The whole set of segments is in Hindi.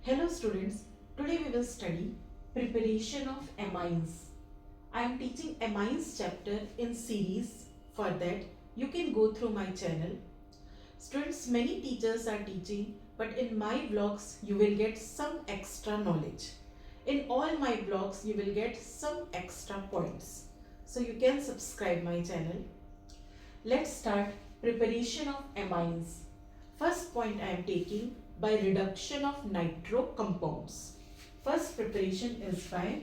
Hello students, today we will study preparation of amines. I am teaching amines chapter in series. For that you can go through my channel. Students, many teachers are teaching, but in my vlogs you will get some extra knowledge. In all my vlogs you will get some extra points. So you can subscribe my channel. Let's start preparation of amines. First point I am taking by reduction of nitro compounds. First preparation is by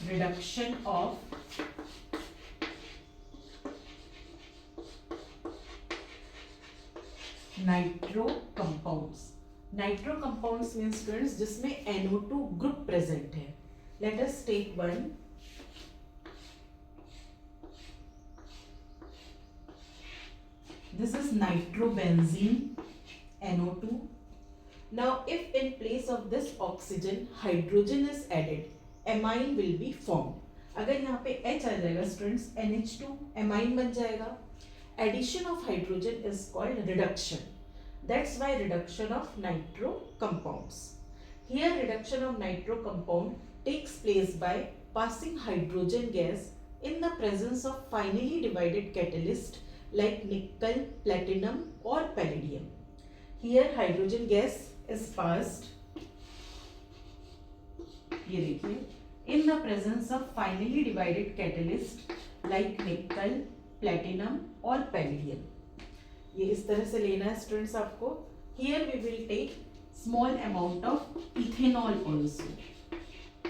reduction of nitro compounds. Nitro compounds means students जिसमें NO2 group present है. Let us take one. This is nitrobenzene NO2. Now if in place of this oxygen hydrogen is added, amine will be formed. अगर यहाँ पे H आ जाएगा students, NH2 amine बन जाएगा. Addition of hydrogen is called reduction. That's why reduction of nitro compounds. Here reduction of nitro compound takes place by passing hydrogen gas in the presence of finely divided catalyst like nickel, platinum or palladium. Here hydrogen gas is passed, ये देखिए, in the presence of finely divided catalyst like nickel, platinum or palladium. ये इस तरह से लेना है स्टूडेंट्स आपको. Here we will take small amount of ethanol also.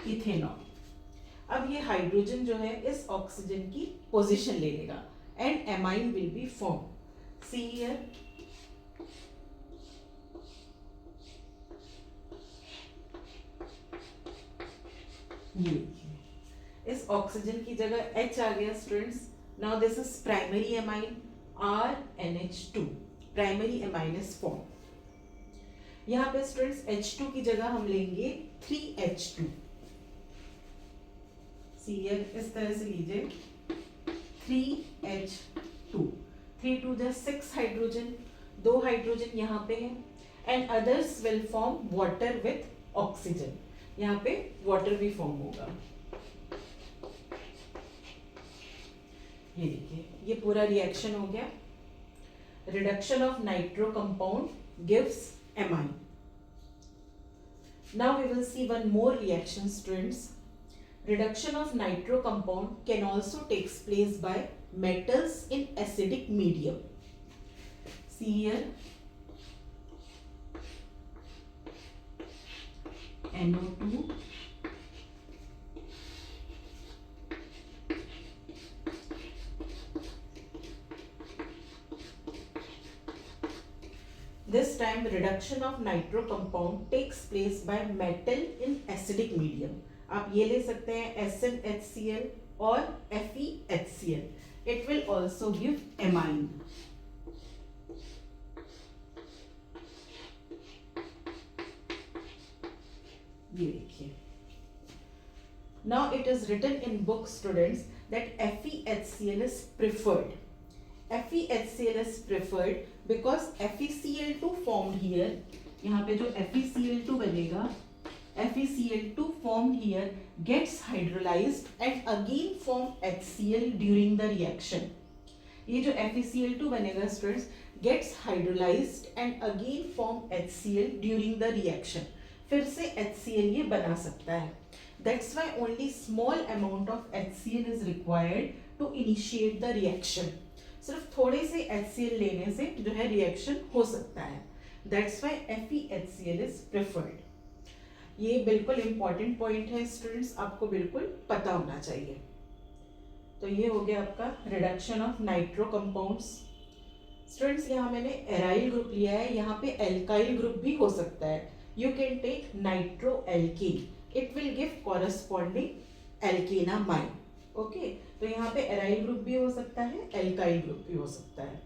Ethanol. अब ये हाइड्रोजन जो है इस ऑक्सीजन की पोजीशन ले लेगा and amine will be formed. See here. ये इस ऑक्सीजन की जगह H आ गया students. Now this is primary amine RNH2. Primary amine is formed. यहाँ पे स्टूडेंट्स H2 की जगह हम लेंगे 3H2. See here, इस तरह से लीजिए 3H2. 3 2 जा 6 हाइड्रोजन, 2 हाइड्रोजन यहाँ पे है and others will form water with oxygen. यहाँ पे वाटर भी फॉर्म होगा. ये देखिए, ये पूरा रिएक्शन हो गया. Reduction of nitro compound gives amine. Now we will see one more reaction students. Reduction of nitro compound can also takes place by metals in acidic medium. See here, NO2, this time reduction of nitro compound takes place by metal in acidic medium. आप ये ले सकते हैं SnHCl और FeHCl. It will also give amine. ये देखिए. Now it is written in book students that FeHCl is preferred. FeHCl is preferred because FeCl2 formed here. यहाँ पे जो FeCl2 बनेगा, FeCl2 formed here gets hydrolyzed and again form HCl during the reaction. ये जो FeCl2 बनेगा students gets hydrolyzed and again form HCl during the reaction. फिर से HCl ये बना सकता है. That's why only small amount of HCl is required to initiate the reaction. सिर्फ थोड़े से HCl लेने से जो है रिएक्शन हो सकता है. That's why FeHCl is preferred. ये बिल्कुल इंपॉर्टेंट पॉइंट है स्टूडेंट्स, आपको बिल्कुल पता होना चाहिए. तो ये हो गया आपका reduction of nitro compounds. Students यहाँ मैंने एराइल ग्रुप लिया है, यहाँ पे एल्काइल ग्रुप भी हो सकता है. You can take nitro alkane, it will give corresponding alkanamine. Okay, तो यहाँ पे एराइल ग्रुप भी हो सकता है, एल्काइल ग्रुप भी हो सकता है.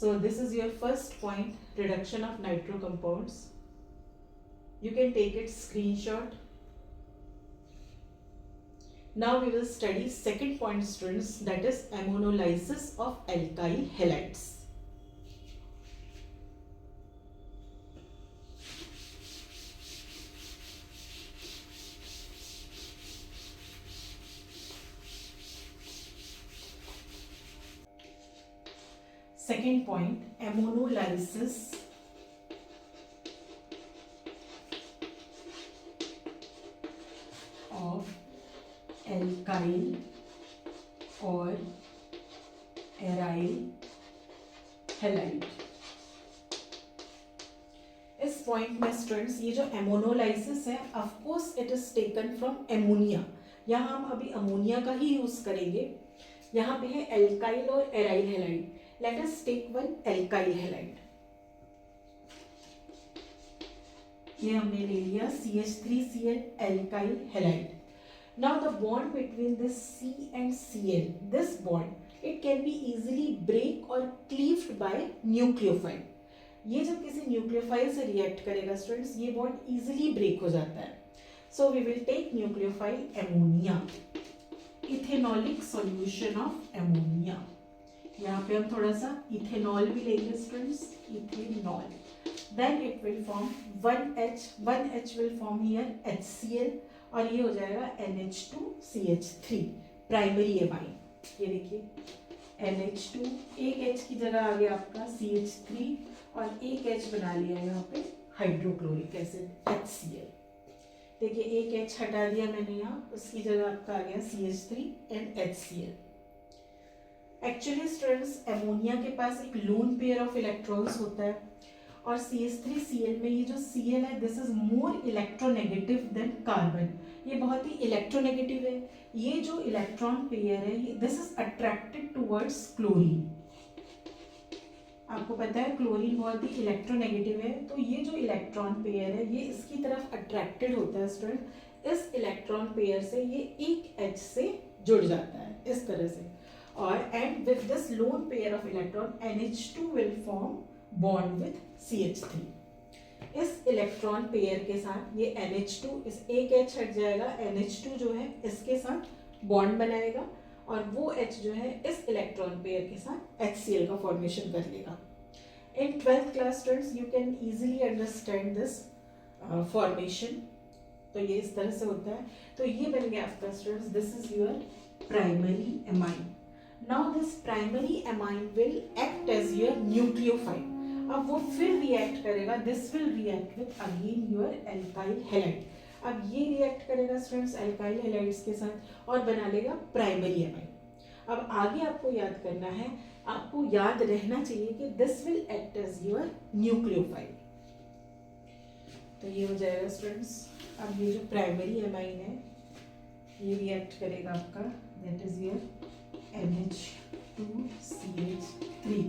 So this is your first point, reduction of nitro compounds. You can take it screenshot. Now we will study second point students, that is ammonolysis of alkyl halides. Second point, ammonolysis of alkyl or aryl halide. इस पॉइंट में स्टूडेंट्स ये जो एमोनोलाइसिस है, of course it is taken from ammonia, यहाँ हम अभी अमोनिया का ही यूज करेंगे। यहाँ पे है एल्काइल और aryl halide. Let us take one alkyl halide. ये हमने ले लिया CH3Cl alkyl halide. Now the bond between this C and Cl, this bond it can be easily break और क्लीव्ड बाय न्यूक्लियोफाइल। ये जब किसी न्यूक्लियोफाइल से रिएक्ट करेगा स्टूडेंट्स, ये बॉन्ड इजीली ब्रेक हो जाता है। So we will take nucleophile ammonia, ethanolic solution of ammonia. यहाँ पे हम थोड़ा सा इथेनॉल भी लेंगे students, ethanol. Then it will form 1H will form here HCl और ये हो जाएगा NH2CH3 प्राइमरी एमाइन। ये देखिए NH2, एक H की जगह आ गया आपका CH3 और एक H बना लिया यहाँ पे हाइड्रोक्लोरिक एसिड HCl। देखिए एक H हटा दिया मैंने यहाँ, उसकी जगह आपका आ गया CH3 and HCl। Actually students ammonia के पास एक लोन पेयर ऑफ इलेक्ट्रॉन्स होता है और CH3Cl में ये जो Cl है this is more electronegative than carbon. ये बहुत ही इलेक्ट्रोनेगेटिव है। ये जो इलेक्ट्रॉन पेयर है ये this is attracted towards chlorine. आपको पता है क्लोरीन बहुत ही इलेक्ट्रोनेगेटिव है, तो ये जो इलेक्ट्रॉन पेयर है ये इसकी तरफ अट्रैक्टेड होता है स्टूडेंट। इस इलेक्ट्रॉन पेयर से ये एक H से जुड़ जाता है इस तरह से, और and with this lone pair of electron NH2 will form bond with CH3। इस इलेक्ट्रॉन पेयर के साथ ये NH2, इस एक H हट जाएगा, NH2 जो है इसके साथ बॉन्ड बनाएगा और वो H जो है इस इलेक्ट्रॉन पेयर के साथ HCl का फॉर्मेशन कर लेगा। इन 12th class students you can easily understand this formation. तो ये इस तरह से होता है। तो ये बन गया आपका students, this is your primary amine. Now this primary amine will act as your nucleophile. अब वो फिर रिएक्ट करेगा, this will react with again your alkyl halide. अब ये रिएक्ट करेगा स्टूडेंट्स एल्काइल हैलाइड्स के साथ और बना लेगा प्राइमरी एमाइन। अब आगे आपको याद करना है, आपको याद रहना चाहिए कि this will act as your nucleophile. तो ये हो जाएगा स्टूडेंट्स। अब ये जो प्राइमरी एमाइन है ये रिएक्ट करेगा आपका, that is your NH2CH3।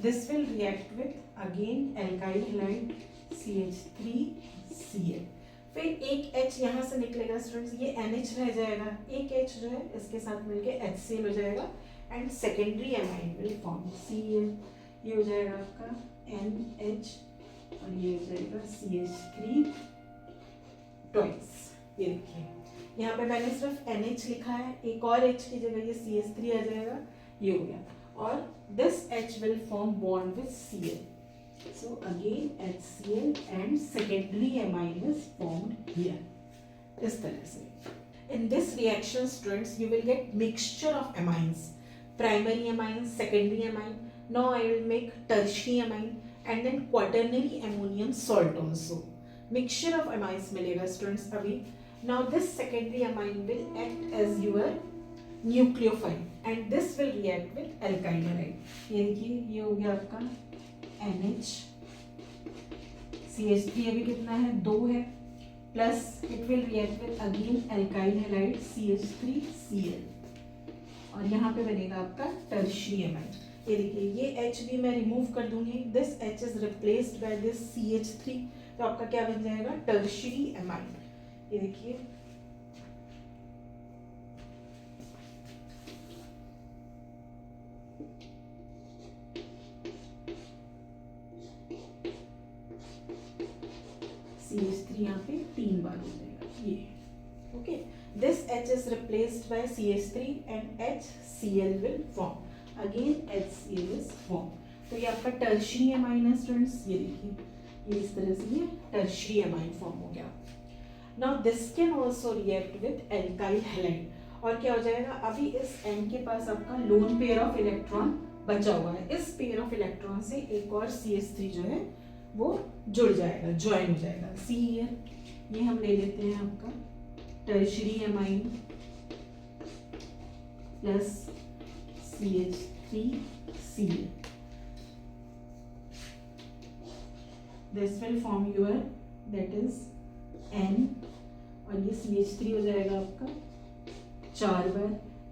This will react with again alkyl halide CH3Cl। फिर एक H यहाँ से निकलेगा स्टूडेंट्स, ये NH रह जाएगा, एक H जो है इसके साथ मिलके HCl हो जाएगा and secondary amine will form Cl। ये हो जाएगा आपका NH और ये हो जाएगा CH3 ट्वाइस। ये देखिए यहाँ पे मैंने सिर्फ NH लिखा है, एक और H की जगह ये CH3 आ जाएगा, ये हो गया। और this H will form bond with Cl। So again HCl and secondary amine is formed here. इस तरह से. In this reaction students you will get mixture of amines, primary amine, secondary amine. Now I will make tertiary amine and then quaternary ammonium salt also. Mixture of amines मिलेगा students अभी. Now this secondary amine will act as your nucleophile and this will react with alkyl halide. ये देखिए ये हो गया आपका NH, CH3 अभी कितना है 2 है, plus it will react with again alkyl halide CH3Cl और यहाँ पे बनेगा आपका टर्शियरी एमाइन। ये देखिए ये H भी मैं रिमूव कर दूंगी, this H is replaced by this CH3, तो आपका क्या बन जाएगा टर्शियरी एमाइन। ये देखिए CH3 यहाँ पे 3 बार हो जाएगा ये, okay. This H is replaced by CH3 and HCl will form, again HCl is formed। तो ये आपका टर्शियरी एमाइन है स्टूडेंट्स, ये देखिए ये इस तरह से ये टर्शियरी एमाइन फॉर्म हो गया। Now this can also react with alkyl halide और क्या हो जाएगा, अभी इस N के पास आपका लोन पेयर ऑफ इलेक्ट्रॉन बचा हुआ है, इस पेयर ऑफ इलेक्ट्रॉन से एक और CH3 जो है वो जुड़ जाएगा, ज्वाइन हो जाएगा। सी हियर, ये हम ले लेते हैं आपका tertiary amine plus CH3Cl, this will form your that is N, और ये CH3 हो जाएगा आपका 4 बार,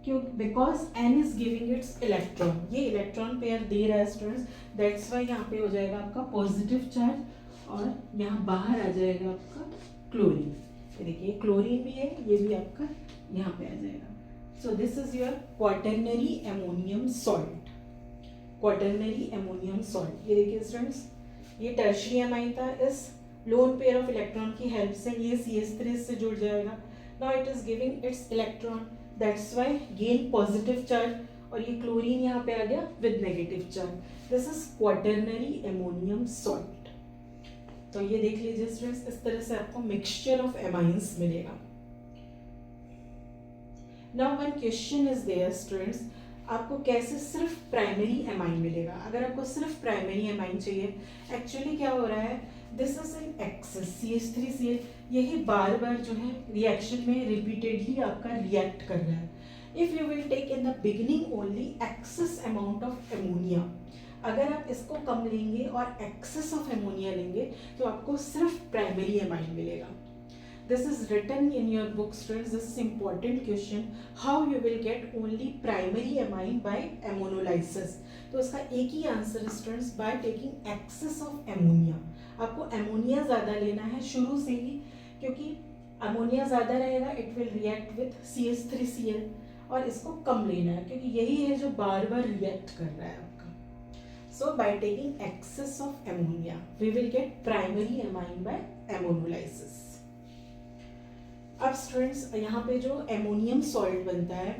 क्यों? Because N is giving it's electron, ये इलेक्ट्रॉन पेयर दे रहा है स्टूडेंट्स, दैट्स वाई यहाँ पे हो जाएगा आपका पॉजिटिव चार्ज, और यहाँ बाहर आ जाएगा आपका क्लोरीन। ये देखिए क्लोरीन भी है, ये भी आपका यहाँ पे आ जाएगा। So this is your quaternary ammonium salt, quaternary ammonium salt. ये देखिए स्टूडेंट्स, ये टर्शियरी एमाइन था, इस लोन पेयर ऑफ इलेक्ट्रॉन की हेल्प से ये CH3 से जुड़ जाएगा। Now it is giving it's electron, that's why gain positive charge, और ये क्लोरीन यहाँ पे आ गया with negative charge. This is quaternary ammonium salt. तो ये देख लीजिए स्टूडेंट्स, इस तरह से आपको मिक्सचर ऑफ एमाइंस मिलेगा। Now one question is there students, आपको कैसे सिर्फ प्राइमरी एमाइन मिलेगा? अगर आपको सिर्फ प्राइमरी एमाइन चाहिए, एक्चुअली क्या हो रहा है, this is in excess CH3Cl, यही बार बार जो है रिएक्शन में रिपीटेडली आपका रिएक्ट कर रहा है। If you will take in the beginning only excess amount of ammonia, अगर आप इसको कम लेंगे और एक्सेस ऑफ एमोनिया लेंगे तो आपको सिर्फ प्राइमरी एमाइन मिलेगा। This is written in your book students, this is important question, how you will get only primary amine by ammonolysis। तो इसका एक ही answer students, by taking excess of ammonia। आपको अमोनिया ज़्यादा लेना है शुरू से ही, क्योंकि अमोनिया ज़्यादा रहेगा it will react with CH3Cl, और इसको कम लेना है क्योंकि यही है जो बार बार रिएक्ट कर रहा है आपका। So by taking excess of ammonia we will get primary amine by ammonolysis. अब स्टूडेंट्स यहाँ पे जो एमोनियम सॉल्ट बनता है,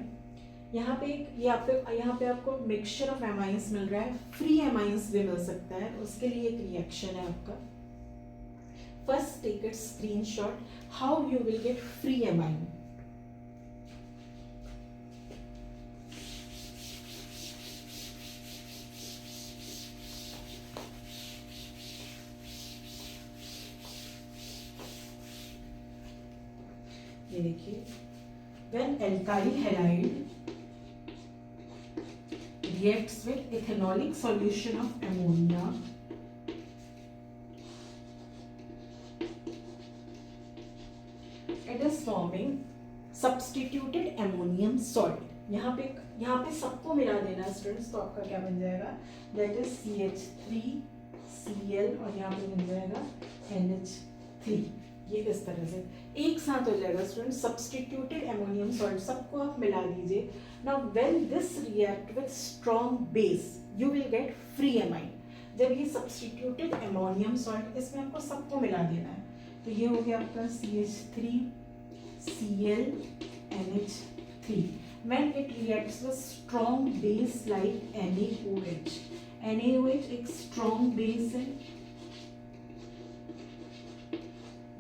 यहाँ पे यहाँ पे आपको मिक्सचर ऑफ एमाइंस मिल रहा है, फ्री एमाइंस भी मिल सकता है, उसके लिए एक रिएक्शन है आपका। First take it screenshot, how you will get free amine. ये देखिए, when alkyl halide reacts with ethanolic solution of ammonia, it is forming substituted ammonium salt। यहाँ पे सबको मिला देना स्टूडेंट्स, तो आपका क्या बन जाएगा, that is CH3Cl, और यहाँ पे बन जाएगा NH3। ये इस तरह से एक साथ हो जाएगा स्टूडेंट, सब्स्टिट्यूटेड एमोनियम सॉल्ट, सबको आप मिला दीजिए। Now when this react with strong base you will get free amine. जब ये सब्स्टिट्यूटेड एमोनियम सॉल्ट, इसमें आपको सबको मिला देना है, तो ये हो गया आपका CH3Cl NH3। When it reacts with strong base like NaOH, NaOH एक स्ट्रॉन्ग बेस है।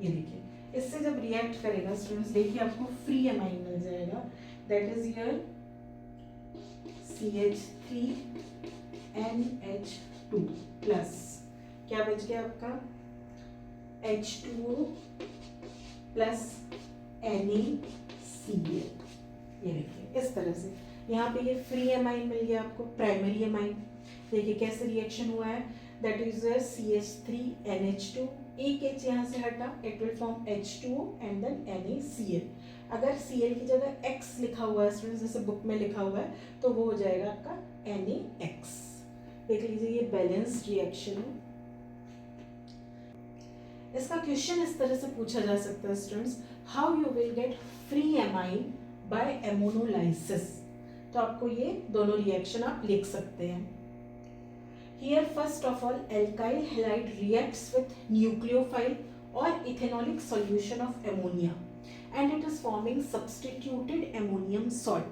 ये देखिए, इससे जब रिएक्ट करेगा स्टूडेंट्स, देखिए आपको फ्री एमाइन मिल जाएगा, that is your CH3NH2 plus क्या बच गया आपका H2O प्लस NaCl। ये देखिए इस तरह से यहाँ पे ये फ्री एमाइन मिल गया आपको, प्राइमरी एमाइन। देखिए कैसे रिएक्शन हुआ है, दैट इज योर CH3NH2, एक H यहाँ से हटा, it will form H2O and then NaCl। अगर Cl की जगह X लिखा हुआ है स्टूडेंट्स, जैसे बुक में लिखा हुआ है, तो वो हो जाएगा आपका NaX। देख लीजिए ये बैलेंस्ड रिएक्शन है। इसका क्वेश्चन इस तरह से पूछा जा सकता है students, how you will get free amine by ammonolysis. तो आपको ये दोनों रिएक्शन आप लिख सकते हैं। Here first of all alkyl halide reacts with nucleophile or ethanolic solution of ammonia and it is forming substituted ammonium salt.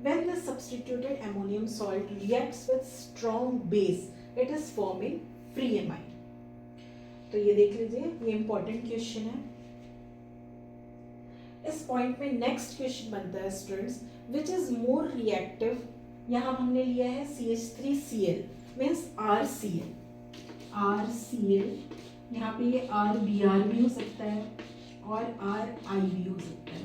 When the substituted ammonium salt reacts with strong base, it is forming free amine. तो ये देख लीजिए, ये important question है। इस point में next question बनता है students, which is more reactive यहाँ हमने लिया है CH3Cl मीन्स RCl, यहाँ पे ये RBr भी हो सकता है और RI भी हो सकता है.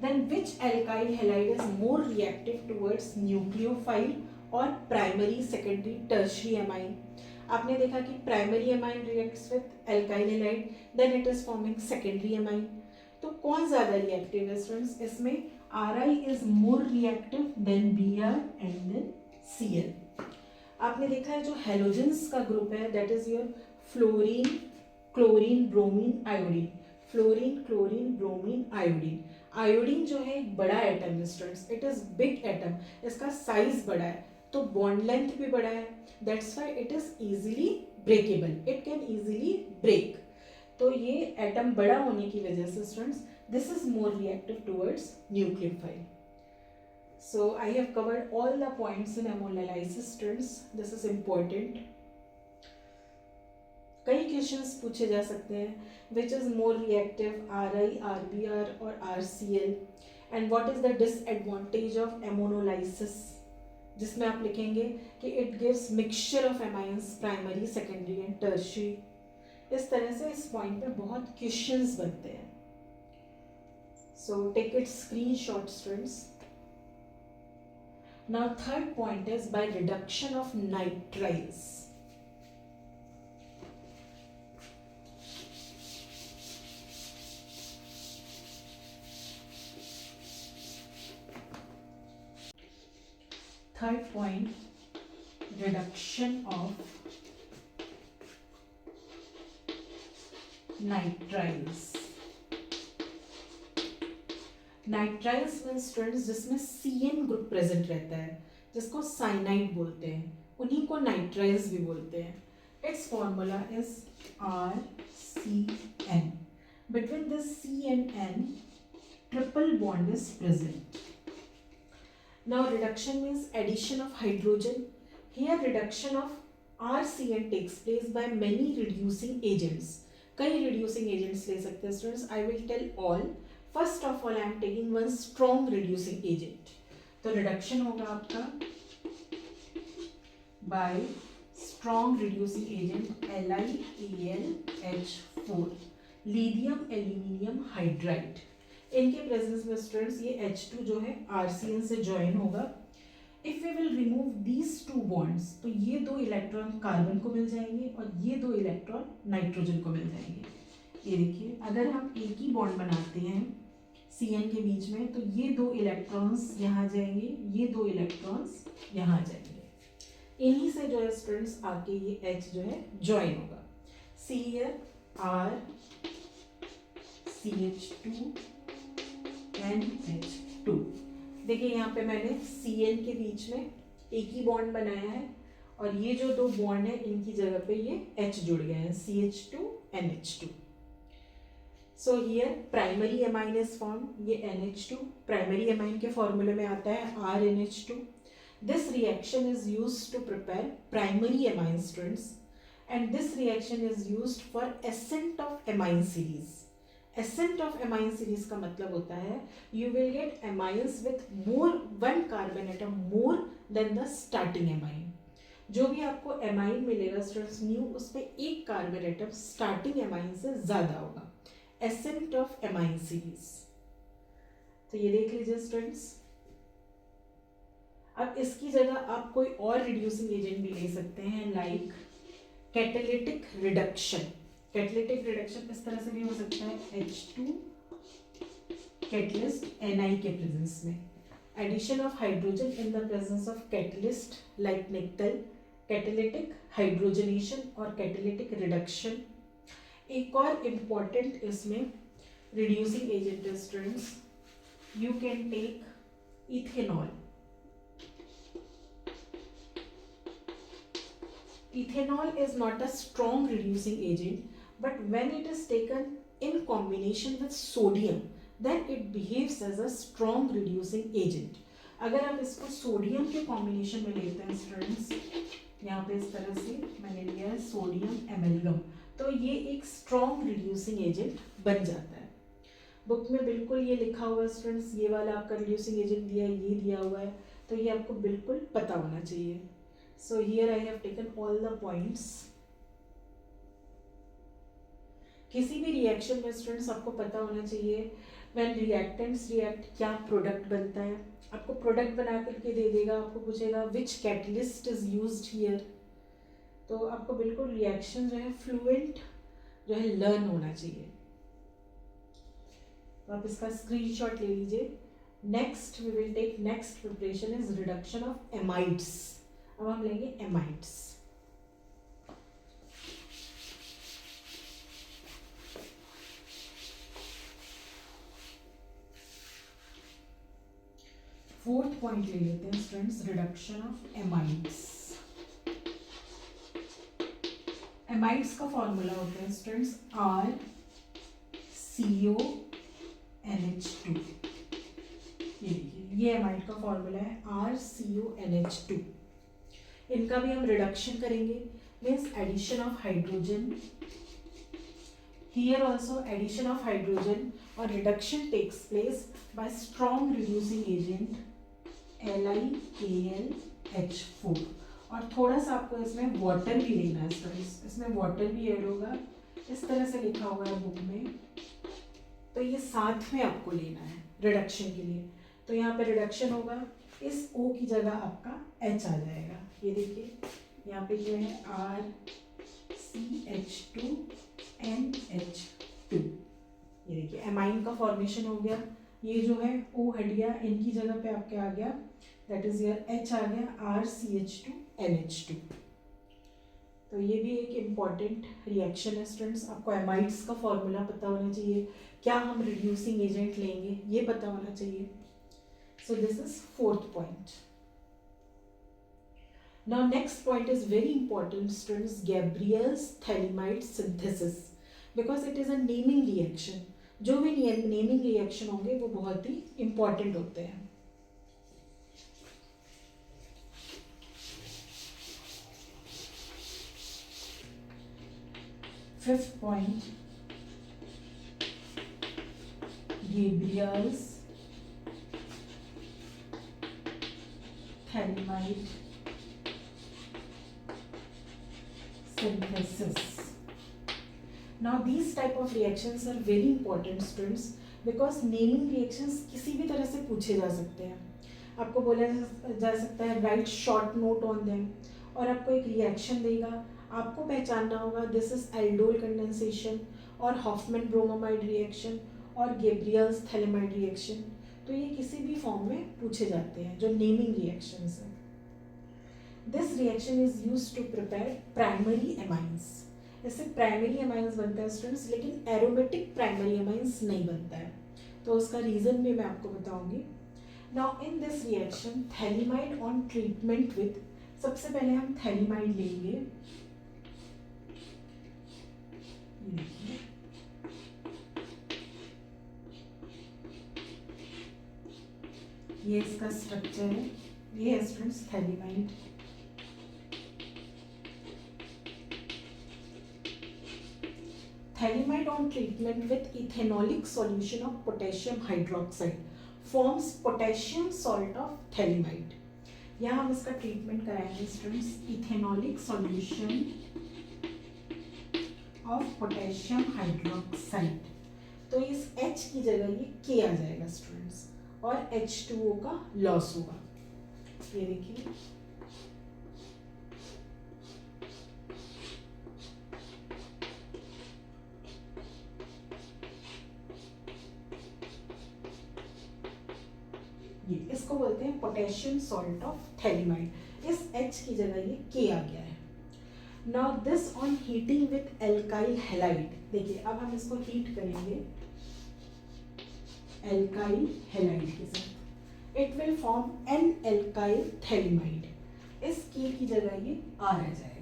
Then which alkyl halide is more reactive towards nucleophile or primary, secondary, tertiary amine? आपने देखा कि primary amine reacts with alkyl halide, then it is forming secondary amine. तो कौन ज़्यादा reactive है स्टूडेंट्स? इसमें Ri is more reactive than Br and then Cl. आपने देखा है जो हेलोजेंस का ग्रुप है that is your fluorine, chlorine, bromine, iodine. Fluorine, chlorine, bromine, iodine. Iodine जो है एक बड़ा एटम है students, it is big atom, इसका साइज बड़ा है तो बॉन्ड लेंथ भी बड़ा है, that's why it is easily breakable, it can easily break. तो ये एटम बड़ा होने की वजह से students this is more reactive towards nucleophile. So I have covered all the points in hemolysis students. This is important. कई क्वेश्चंस पूछे जा सकते हैं which is more reactive Ri, RBr और RCl and what is the disadvantage of hemolysis, जिसमें आप लिखेंगे कि it gives mixture of amines primary, secondary and tertiary. इस तरह से इस पॉइंट पे बहुत क्वेश्चंस बनते हैं. So take it screenshot students. Now third point is by reduction of nitriles. Third point, reduction of nitriles. Nitriles mean students जिसमें CN ग्रुप प्रेजेंट रहता है, जिसको साइनाइड बोलते हैं, उन्हीं को नाइट्राइल्स भी बोलते हैं. Its formula is RCN. Between this C and N triple bond is present. Now reduction means addition of hydrogen. Here reduction of RCN takes place by many reducing agents. कई रिड्यूसिंग एजेंट्स ले सकते हैं students, I will tell all. First of all I am taking one strong reducing agent. तो रिडक्शन होगा आपका बाय strong reducing agent LiAlH4, lithium aluminium hydride. इनके प्रेजेंस में स्टूडेंट्स ये H2 जो है RCN से ज्वाइन होगा. If we will remove these two bonds तो ये दो इलेक्ट्रॉन कार्बन को मिल जाएंगे और ये दो इलेक्ट्रॉन नाइट्रोजन को मिल जाएंगे. ये देखिए अगर हम एक ही बॉन्ड बनाते हैं CN के बीच में तो ये दो इलेक्ट्रॉन्स यहाँ जाएंगे, ये दो इलेक्ट्रॉन्स यहाँ जाएंगे. इन्हीं से जो है स्टूडेंट्स आके ये H जो है ज्वाइन होगा. See here R CH2 NH2. देखिए यहाँ पे मैंने CN के बीच में एक ही बॉन्ड बनाया है और ये जो दो बॉन्ड है इनकी जगह पे ये H जुड़ गए हैं CH2 NH2. So here primary amine is form. ये NH2 प्राइमरी एमाइन के फॉर्मूले में आता है RNH2. This reaction is used to prepare primary amine students and this reaction is used for ascent of amine series. Ascent of amine series का मतलब होता है you will get amines with more one carbon atom more than the starting amine. जो भी आपको एमाइन मिलेगा स्टूडेंट्स न्यू, उस पर एक कार्बन एटम स्टार्टिंग एमाइन से ज्यादा होगा. Accent of amine series. तो ये देख लीजिए स्टूडेंट्स. अब इसकी जगह आप कोई और रिड्यूसिंग एजेंट भी ले सकते हैं like catalytic reduction. Catalytic reduction इस तरह से भी हो सकता है H2 कैटलिस्ट Ni के प्रेजेंस में. Addition of hydrogen in the presence of catalyst like nickel. Catalytic hydrogenation और कैटालिटिक रिडक्शन. एक और इम्पॉर्टेंट इसमें रिड्यूसिंग एजेंट है students, you can take ethanol. Ethanol is not a strong reducing agent, but when it is taken in combination with sodium, then it behaves as a strong reducing agent. अगर आप इसको सोडियम के कॉम्बिनेशन में लेते हैं स्टूडेंट्स, यहाँ पे इस तरह से मैंने लिया है सोडियम एमेलगम, तो ये एक स्ट्रॉन्ग रिड्यूसिंग एजेंट बन जाता है. बुक में बिल्कुल ये लिखा हुआ है स्टूडेंट्स, ये वाला आपका रिड्यूसिंग एजेंट दिया है, ये दिया हुआ है. तो ये आपको बिल्कुल पता होना चाहिए. So here I have taken all the points. किसी भी रिएक्शन में स्टूडेंट्स आपको पता होना चाहिए व्हेन रिएक्टेंट्स रिएक्ट क्या प्रोडक्ट बनता है. आपको प्रोडक्ट बना करके दे देगा, आपको पूछेगा विच कैटलिस्ट इज यूज्ड हियर. तो आपको बिल्कुल रिएक्शन जो है फ्लुएंट जो है लर्न होना चाहिए. तो आप इसका स्क्रीनशॉट ले लीजिए. Next we will take next preparation is reduction of amides. अब हम लेंगे एमाइड्स. फोर्थ पॉइंट ले लेते हैं students, reduction of amides. Amides का फॉर्मूला होता है स्टूडेंट्स RCONH2. ये देखिए, ये एमाइड का फॉर्मूला है RCONH2. इनका भी हम रिडक्शन करेंगे, means addition of hydrogen. Here also addition of hydrogen और reduction takes place by strong reducing agent LiKlH4. और थोड़ा सा आपको इसमें वाटर भी लेना है स्टूडेंट्स. इसमें वाटर भी ऐड होगा, इस तरह से लिखा हुआ है बुक में. तो ये साथ में आपको लेना है रिडक्शन के लिए. तो यहाँ पे रिडक्शन होगा, इस O की जगह आपका H आ जाएगा. ये देखिए यहाँ पे जो है RCH2NH2. ये देखिए एमाइन का फॉर्मेशन हो गया. ये जो है O हट गया, इनकी जगह पे आपके आ गया, दैट इज योर H आ गया RCH2NH2. तो ये भी एक इम्पॉर्टेंट रिएक्शन है स्टूडेंट्स. आपको एमाइड्स का फॉर्मूला पता होना चाहिए, क्या हम रिड्यूसिंग एजेंट लेंगे ये पता होना चाहिए. So this is fourth point. Now next point is very important students, Gabriel's thalidomide synthesis, because it is a naming reaction. जो भी नेमिंग रिएक्शन होंगे वो बहुत ही इंपॉर्टेंट होते हैं. Fifth point, Gabriel's thalidomide synthesis. Now these type of reactions are very important students, because naming reactions किसी भी तरह से पूछे जा सकते हैं. आपको बोला जा सकता है right short note on them, और आपको एक रिएक्शन देगा, आपको पहचानना होगा दिस इज एल्डोल कंडेंसेशन और हॉफमैन ब्रोमोमाइड रिएक्शन और गेब्रियल्स थैलेमाइड रिएक्शन. तो ये किसी भी फॉर्म में पूछे जाते हैं जो नेमिंग रिएक्शंस हैं. This reaction is used to prepare primary amines. इससे प्राइमरी एमाइंस बनता है स्टूडेंट्स, लेकिन एरोमेटिक प्राइमरी एमाइंस नहीं बनता है. तो उसका रीजन भी मैं आपको बताऊंगी. Now in this reaction phthalimide on treatment with, सबसे पहले हम थैलेमाइड लेंगे. ये इसका स्ट्रक्चर है. ये है students phthalimide. Thalidomide on treatment with ethanolic solution of potassium hydroxide forms potassium salt of thalidomide. यहाँ हम इसका ट्रीटमेंट कराएंगे students, ethanolic solution of potassium hydroxide. तो इस H की जगह ये K आ जाएगा स्टूडेंट्स, और H2O का लॉस होगा. ये देखिए ये इसको बोलते हैं पोटेशियम सॉल्ट ऑफ थैलेमाइड. इस H की जगह ये K आ गया है. Now this on heating with alkyl halide. देखिए अब हम इसको हीट करेंगे एल्काइल हैलाइड के साथ. It will form N alkyl phthalimide. इस K की जगह ये R आ जाएगा.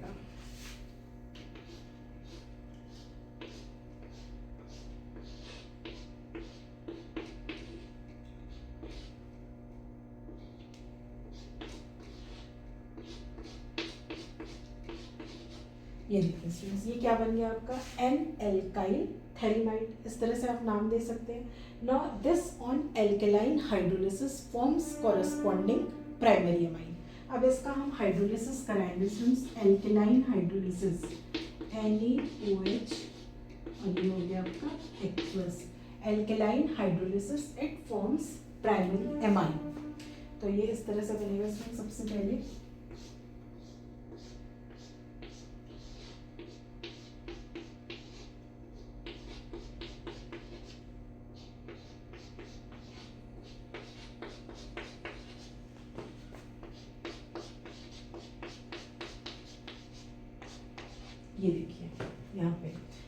ये देखिए स्टूडेंट्स, ये क्या बन गया आपका एन एल्काइल थैलेमाइड. इस तरह से आप नाम दे सकते हैं. Now this on alkaline hydrolysis forms corresponding primary amine. अब इसका हम हाइड्रोलिसिस कराएंगे स्टूडेंट्स, एल्केलाइन हाइड्रोलिसिस, NaOH और ये हो गया आपका H+, alkaline hydrolysis, it forms primary amine. तो ये इस तरह से बनेगा स्टूडेंट। सबसे पहले ये देखिए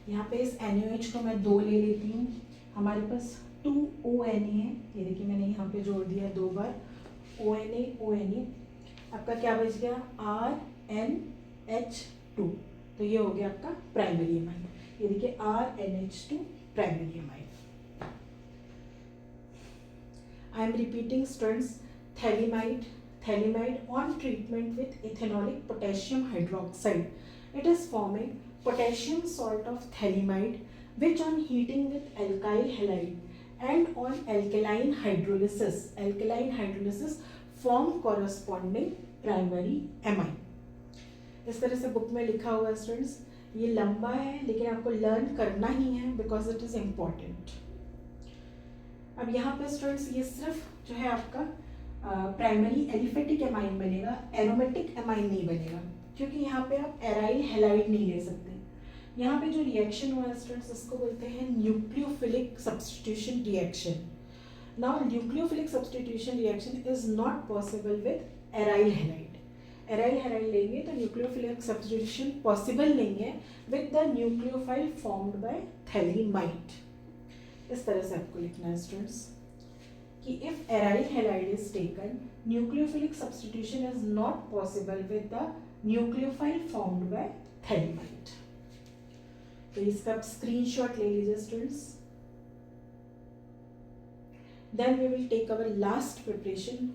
यहाँ पे इस NaOH को मैं 2 ले लेती हूँ, हमारे पास 2ONa है। ये देखिए मैंने यहाँ पे जोड़ दिया 2 बार ONa। आपका क्या बच गया, RNH2। तो ये हो गया आपका प्राइमरी एमाइन। ये देखिए RNH2 primary amine. I am repeating students, thalidomide on treatment with ethanolic potassium hydroxide, it is forming potassium salt of thalidomide, which on heating with alkyl halide and on alkaline hydrolysis form corresponding primary amine। इस तरह से बुक में लिखा हुआ है स्टूडेंट्स। ये लंबा है लेकिन आपको लर्न करना ही है बिकॉज इट इज इम्पॉर्टेंट। अब यहाँ पे स्टूडेंट्स ये सिर्फ जो है आपका प्राइमरी एलिफेटिक एमाइन बनेगा, एरोमेटिक एमाइन नहीं बनेगा, क्योंकि यहाँ पे आप एराइल हैलाइड नहीं ले सकते। यहाँ पे जो रिएक्शन हुआ है स्टूडेंट्स, इसको बोलते हैं nucleophilic substitution reaction. Now nucleophilic substitution reaction is not possible with aryl halide. Aryl halide लेंगे तो न्यूक्लियोफिलिक सब्स्टिट्यूशन पॉसिबल नहीं है with the nucleophile formed by phthalimide. इस तरह से आपको लिखना है स्टूडेंट्स कि if aryl halide is taken, nucleophilic substitution is not possible with the nucleophile formed by phthalimide. तो इसका आप स्क्रीनशॉट ले लीजिए students. Then we will take our last preparation,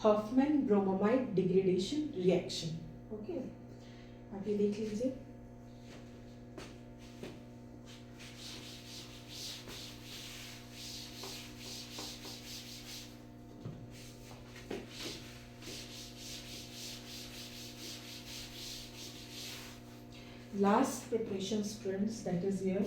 Hoffmann bromamide degradation reaction. Okay, आप ये देख लीजिए। Last preparation students, that is here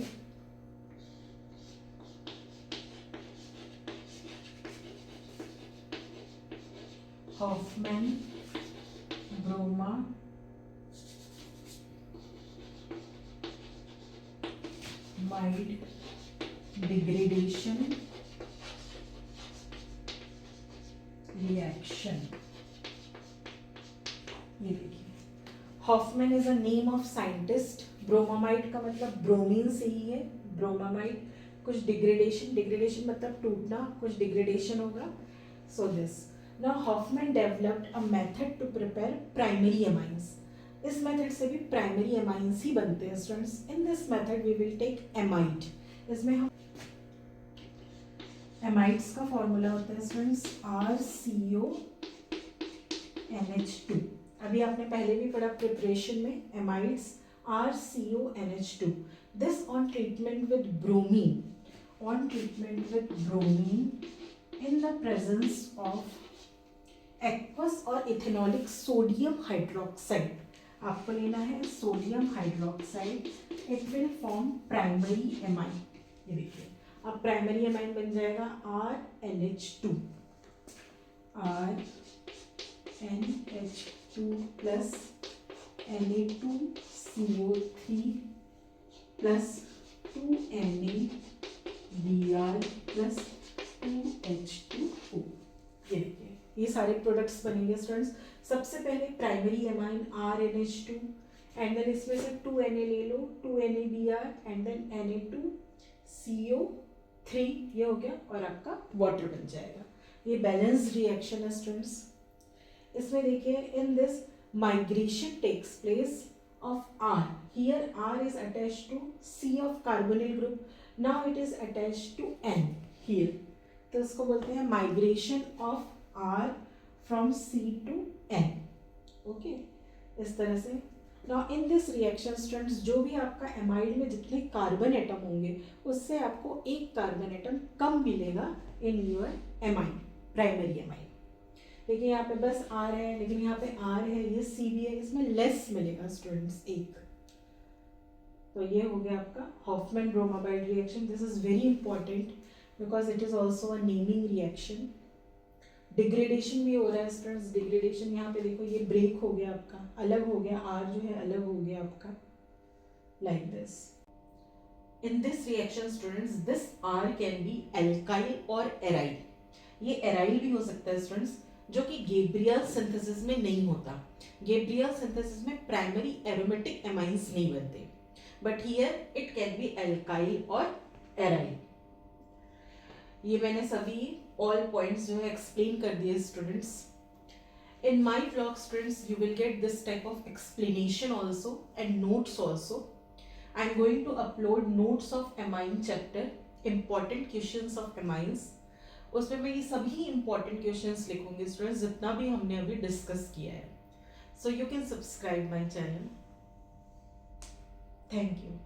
Hofmann bromide degradation reaction। ये देखिए, Hofmann is a name of scientist, bromamide का मतलब ब्रोमीन से ही है, ब्रोमामाइड। कुछ डिग्रेडेशन मतलब टूटना, कुछ डिग्रेडेशन होगा। So this now Hofmann developed a method to prepare primary amines. इस मेथड से भी प्राइमरी एमाइंस ही बनते हैं students. In this method we will take amide. इसमें हम एमाइड्स का फॉर्मूला होता है स्टूडेंट्स RCONH2। अभी आपने पहले भी पढ़ा प्रिपरेशन में, amides RCONH2। This on treatment with bromine, in the presence of aqueous और इथेनॉलिक सोडियम हाइड्रोक्साइड। आपको लेना है sodium hydroxide, it will form primary amine. ये देखिए, अब प्राइमरी एमाइन बन जाएगा RNH2 plus Na2CO3 plus 2NaBr plus 2H2O। ये देखिए, ये सारे प्रोडक्ट्स बनेंगे स्टूडेंट्स। सबसे पहले primary amine RNH2 and then इसमें से 2Na ले लो, 2NaBr एंड देन Na2CO3, ये हो गया और आपका वाटर बन जाएगा। ये बैलेंस्ड रिएक्शन है स्टूडेंट्स। इसमें देखिए, in this migration takes place of R, here R is attached to C of carbonyl group, now it is attached to N here, तो इसको बोलते हैं migration of R from C to N। Okay, इस तरह से। Now in this reaction students, जो भी आपका एमाइड में जितने कार्बन एटम होंगे उससे आपको एक कार्बन एटम कम मिलेगा in your amine, primary amine. देखिए यहाँ पे बस R है, लेकिन यहाँ पे R है, ये C भी है, इसमें लेस मिलेगा स्टूडेंट्स एक। तो ये हो गया आपका Hofmann bromamide reaction. This is very important because it is also a naming reaction. Degradation भी हो रहा है स्टूडेंट्स, डिग्रेडेशन यहाँ पे देखो ये ब्रेक हो गया आपका, अलग हो गया, R जो है अलग हो गया आपका, like this. In this reaction students, this R can be alkyl or aryl. ये aryl भी हो सकता है स्टूडेंट्स, जो कि गेब्रियल सिंथेसिस में नहीं होता। गेब्रियल सिंथेसिस में प्राइमरी एरोमेटिक एमाइंस नहीं बनते, but here it can B alkyl और एराइल। ये मैंने सभी ऑल पॉइंट्स जो है एक्सप्लेन कर दिए students. In my vlog students, you will get this type of explanation also and notes also. I am going to upload notes of amine chapter, important questions of amines. उसमें मैं ये सभी important questions लिखूंगी students, जितना भी हमने अभी discuss किया है. So you can subscribe my channel. Thank you.